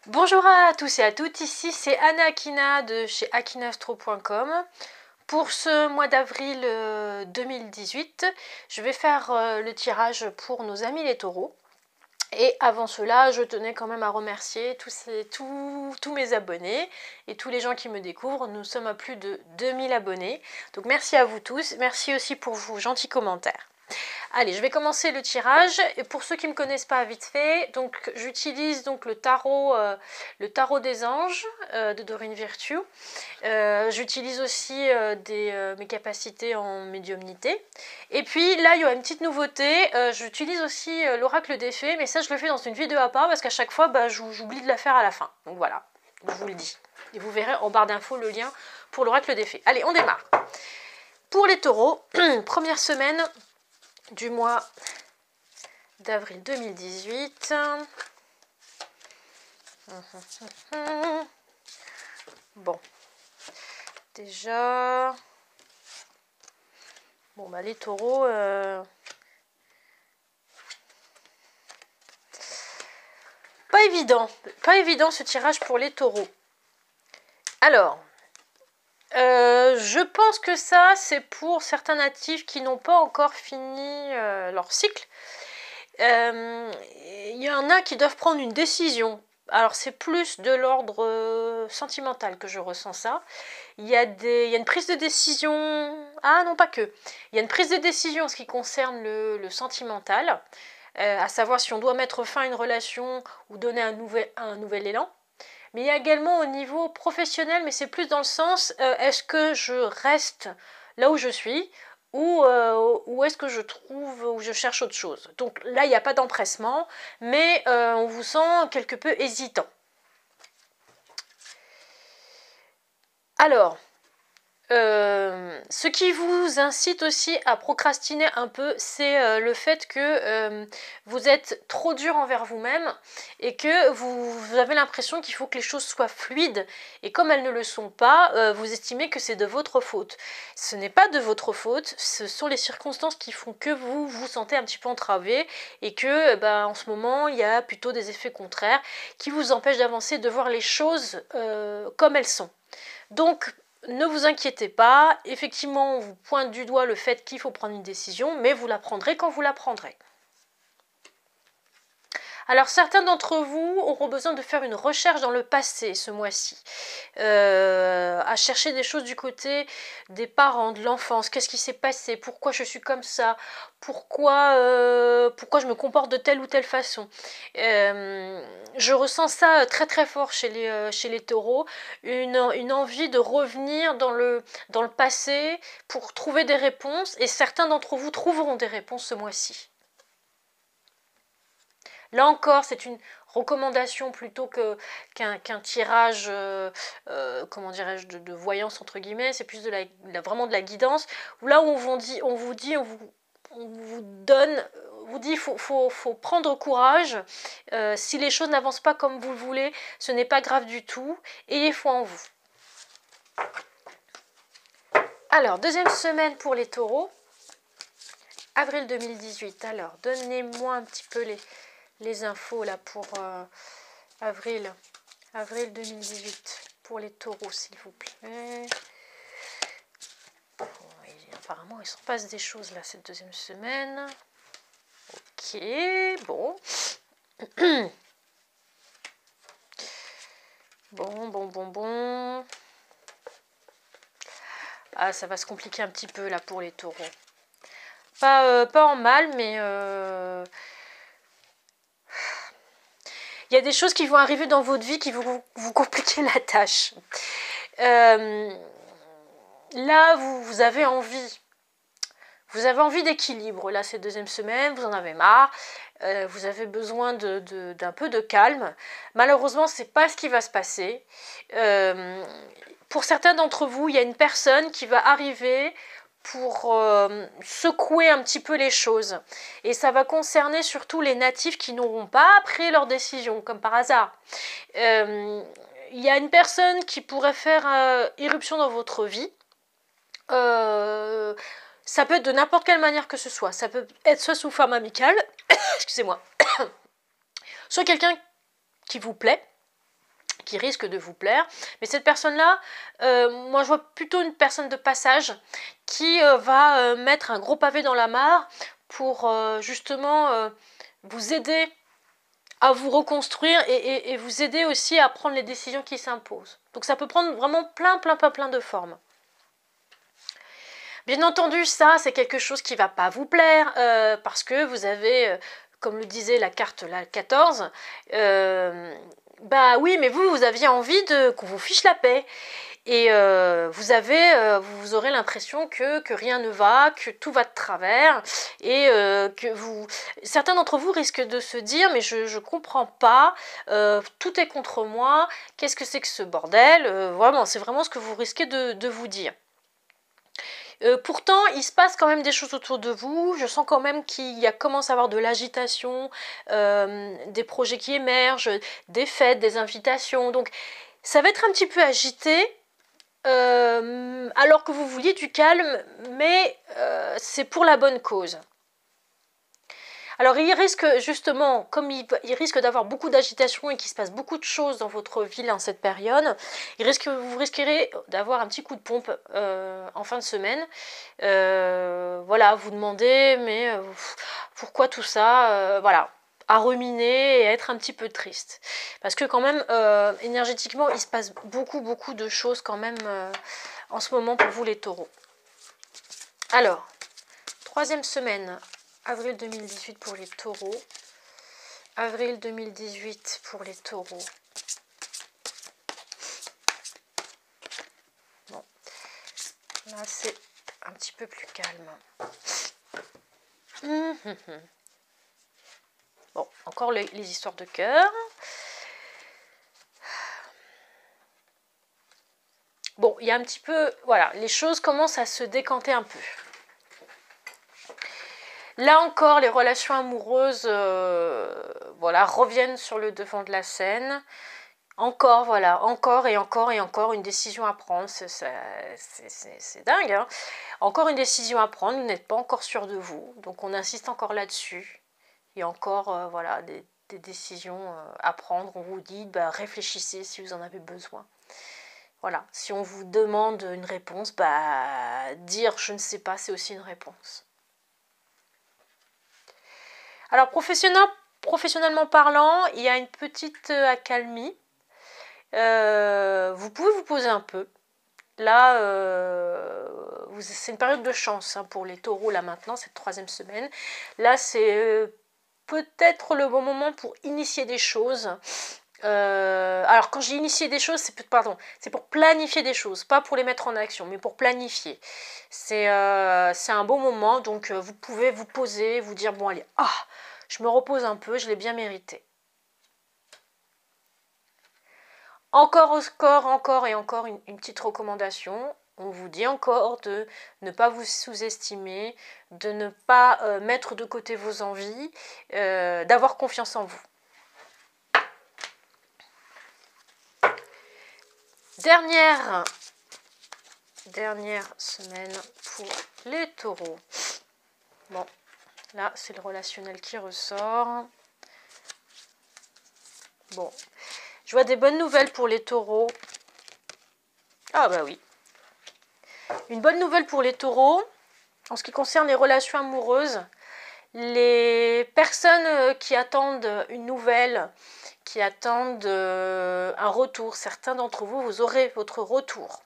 Bonjour à tous et à toutes, ici c'est Anna Akina de chez akinastro.com. Pour ce mois d'avril 2018, je vais faire le tirage pour nos amis les taureaux. Et avant cela, je tenais quand même à remercier tous mes abonnés et tous les gens qui me découvrent. Nous sommes à plus de 2000 abonnés. Donc merci à vous tous, merci aussi pour vos gentils commentaires. Allez, je vais commencer le tirage. Et pour ceux qui ne me connaissent pas vite fait, donc j'utilise donc le tarot des anges de Dorine Virtue. J'utilise aussi mes capacités en médiumnité. Et puis là, il y a une petite nouveauté. J'utilise aussi l'oracle des fées, mais ça, je le fais dans une vidéo à part parce qu'à chaque fois, j'oublie de la faire à la fin. Donc voilà, je vous le dis. Et vous verrez en barre d'infos le lien pour l'oracle des fées. Allez, on démarre. Pour les taureaux, première semaine du mois d'avril 2018. Bon, déjà, bon bah les taureaux, pas évident ce tirage pour les taureaux. Alors, je pense que ça c'est pour certains natifs qui n'ont pas encore fini leur cycle. Il y en a qui doivent prendre une décision. Alors c'est plus de l'ordre sentimental que je ressens ça. Il y a une prise de décision. Ah non, pas que. Il y a une prise de décision en ce qui concerne le sentimental, à savoir si on doit mettre fin à une relation ou donner un nouvel élan. Mais il y a également au niveau professionnel, mais c'est plus dans le sens, est-ce que je reste là où je suis ou est-ce que je trouve ou je cherche autre chose. Donc là, il n'y a pas d'empressement, mais on vous sent quelque peu hésitant. Alors, ce qui vous incite aussi à procrastiner un peu, c'est le fait que vous êtes trop dur envers vous-même et que vous avez l'impression qu'il faut que les choses soient fluides. Et comme elles ne le sont pas, vous estimez que c'est de votre faute. Ce n'est pas de votre faute, ce sont les circonstances qui font que vous vous sentez un petit peu entravé et que en ce moment, il y a plutôt des effets contraires qui vous empêchent d'avancer, de voir les choses comme elles sont. Donc, ne vous inquiétez pas, effectivement on vous pointe du doigt le fait qu'il faut prendre une décision, mais vous la prendrez quand vous la prendrez. Alors certains d'entre vous auront besoin de faire une recherche dans le passé ce mois-ci, à chercher des choses du côté des parents, de l'enfance, qu'est-ce qui s'est passé, pourquoi je suis comme ça, pourquoi je me comporte de telle ou telle façon. Je ressens ça très très fort chez les taureaux, une envie de revenir dans le passé pour trouver des réponses, et certains d'entre vous trouveront des réponses ce mois-ci. Là encore, c'est une recommandation plutôt qu'un tirage, comment dirais-je, de voyance entre guillemets. C'est plus vraiment de la guidance. Là où on vous dit, on vous donne, on vous dit, faut prendre courage. Si les choses n'avancent pas comme vous le voulez, ce n'est pas grave du tout. Ayez foi en vous. Alors, deuxième semaine pour les taureaux. Avril 2018. Alors, donnez-moi un petit peu les infos là pour avril 2018 pour les taureaux, s'il vous plaît. Bon, apparemment il s'en passe des choses là cette deuxième semaine. Ok, bon. Bon. Ah, ça va se compliquer un petit peu là pour les taureaux. Pas en mal, mais il y a des choses qui vont arriver dans votre vie qui vont vous compliquer la tâche. Là, vous avez envie. Vous avez envie d'équilibre. Là, cette deuxième semaine, vous en avez marre. Vous avez besoin d'un peu de calme. Malheureusement, ce n'est pas ce qui va se passer. Pour certains d'entre vous, il y a une personne qui va arriver pour secouer un petit peu les choses. Et ça va concerner surtout les natifs qui n'auront pas pris leur décision, comme par hasard. Il y a une personne qui pourrait faire irruption dans votre vie. Ça peut être de n'importe quelle manière que ce soit. Ça peut être soit sous forme amicale, excusez-moi, soit quelqu'un qui vous plaît, qui risque de vous plaire. Mais cette personne-là, moi je vois plutôt une personne de passage qui va mettre un gros pavé dans la mare pour justement vous aider à vous reconstruire et vous aider aussi à prendre les décisions qui s'imposent. Donc ça peut prendre vraiment plein de formes. Bien entendu, ça, c'est quelque chose qui ne va pas vous plaire, parce que vous avez, comme le disait la carte là, 14, bah oui, mais vous aviez envie qu'on vous fiche la paix. Et vous aurez l'impression que rien ne va, que tout va de travers, et certains d'entre vous risquent de se dire, mais je comprends pas, tout est contre moi, qu'est-ce que c'est que ce bordel, vraiment, c'est vraiment ce que vous risquez de vous dire. Pourtant, il se passe quand même des choses autour de vous. Je sens quand même qu'il commence à y avoir de l'agitation, des projets qui émergent, des fêtes, des invitations. Donc, ça va être un petit peu agité, alors que vous vouliez du calme, mais c'est pour la bonne cause. Alors il risque justement, comme il risque d'avoir beaucoup d'agitation et qu'il se passe beaucoup de choses dans votre vie en cette période, vous risquerez d'avoir un petit coup de pompe en fin de semaine. Voilà, vous demandez, mais pourquoi tout ça, voilà, à ruminer et à être un petit peu triste. Parce que quand même, énergétiquement, il se passe beaucoup de choses quand même en ce moment pour vous les taureaux. Alors, troisième semaine, avril 2018 pour les taureaux. Avril 2018 pour les taureaux. Bon, là c'est un petit peu plus calme. Bon, encore les histoires de cœur. Bon, il y a un petit peu, voilà, les choses commencent à se décanter un peu. Là encore, les relations amoureuses voilà, reviennent sur le devant de la scène. Encore, voilà, encore une décision à prendre. C'est dingue, hein. Encore une décision à prendre, vous n'êtes pas encore sûr de vous. Donc on insiste encore là-dessus. Il y a encore voilà, des décisions à prendre. On vous dit, bah, réfléchissez si vous en avez besoin. Voilà, si on vous demande une réponse, bah, dire je ne sais pas, c'est aussi une réponse. Alors, professionnellement parlant, il y a une petite accalmie. Vous pouvez vous poser un peu. Là, c'est une période de chance hein, pour les taureaux, là maintenant, cette troisième semaine. Là, c'est peut-être le bon moment pour initier des choses. Alors, quand j'ai initié des choses, c'est pour planifier des choses, pas pour les mettre en action, mais pour planifier. C'est un bon moment, donc vous pouvez vous poser, vous dire, bon allez, je me repose un peu, je l'ai bien mérité. Encore une petite recommandation. On vous dit encore de ne pas vous sous-estimer, de ne pas mettre de côté vos envies, d'avoir confiance en vous. Dernière semaine pour les taureaux. Bon, là c'est le relationnel qui ressort. Bon, je vois des bonnes nouvelles pour les taureaux. Ah bah oui. Une bonne nouvelle pour les taureaux, en ce qui concerne les relations amoureuses. Les personnes qui attendent une nouvelle, qui attendent un retour, certains d'entre vous, vous aurez votre retour.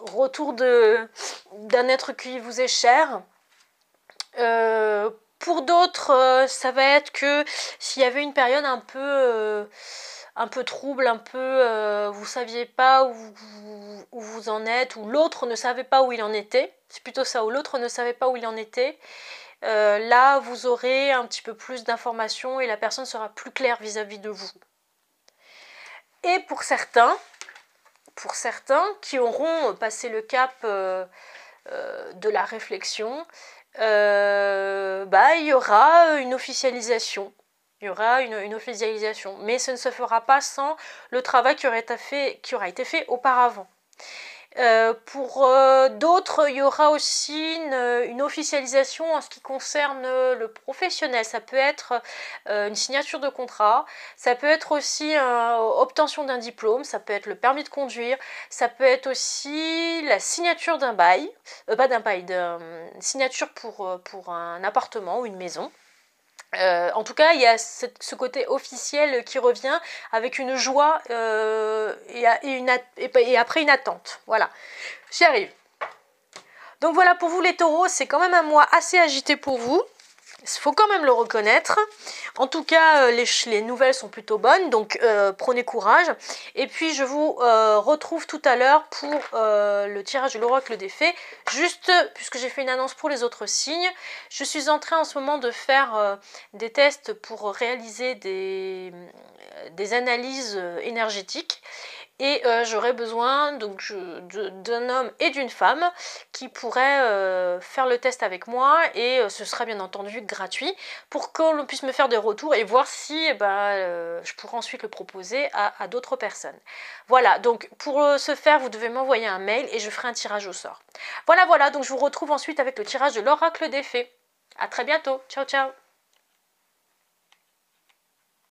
Retour d'un être qui vous est cher. Pour d'autres, ça va être que s'il y avait une période un peu trouble, vous saviez pas où vous en êtes, ou l'autre ne savait pas où il en était, c'est plutôt ça, où l'autre ne savait pas où il en était, là vous aurez un petit peu plus d'informations et la personne sera plus claire vis-à-vis de vous. Et pour certains qui auront passé le cap de la réflexion, il y aura une officialisation. Il y aura une officialisation, mais ce ne se fera pas sans le travail qui aura été fait auparavant. Pour d'autres, il y aura aussi une officialisation en ce qui concerne le professionnel. Ça peut être une signature de contrat, ça peut être aussi obtention d'un diplôme, ça peut être le permis de conduire, ça peut être aussi la signature d'un bail, pas d'un bail, d'une signature pour un appartement ou une maison. En tout cas, il y a ce côté officiel qui revient avec une joie et après une attente. Voilà, j'y arrive. Donc voilà, pour vous les taureaux, c'est quand même un mois assez agité pour vous. Il faut quand même le reconnaître. En tout cas, les nouvelles sont plutôt bonnes, donc prenez courage. Et puis je vous retrouve tout à l'heure pour le tirage de l'oracle des fées. Juste, puisque j'ai fait une annonce pour les autres signes, je suis en train en ce moment de faire des tests pour réaliser des analyses énergétiques. Et j'aurais besoin d'un homme et d'une femme qui pourraient faire le test avec moi, et ce sera bien entendu gratuit pour qu'on puisse me faire des retours et voir si je pourrais ensuite le proposer à d'autres personnes. Voilà, donc pour ce faire, vous devez m'envoyer un mail et je ferai un tirage au sort. Voilà, donc je vous retrouve ensuite avec le tirage de l'oracle des fées. À très bientôt, ciao ciao.